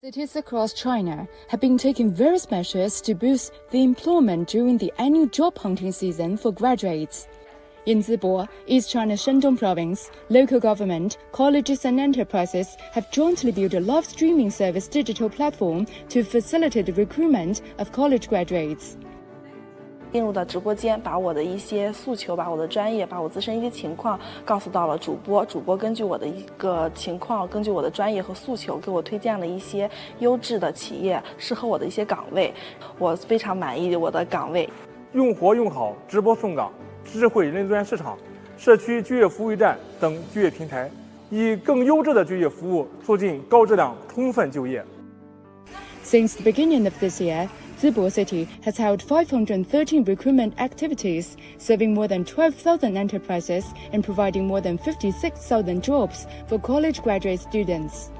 Cities across China have been taking various measures to boost the employment during the annual job hunting season for graduates. In Zebo, East China's Shandong province, local government, colleges and enterprises have jointly built a live streaming service digital platform to facilitate the recruitment of college graduates. 进入到直播间，把我的一些诉求，把我的专业，把我自身一些情况告诉到了主播。主播根据我的一个情况，根据我的专业和诉求，给我推荐了一些优质的企业，适合我的一些岗位。我非常满意我的岗位。用活用好直播送岗、智慧人专市场、社区就业服务站等就业平台，以更优质的就业服务促进高质量充分就业。Since the beginning of this year, Zebo City has held 513 recruitment activities, serving more than 12,000 enterprises and providing more than 56,000 jobs for college graduate students.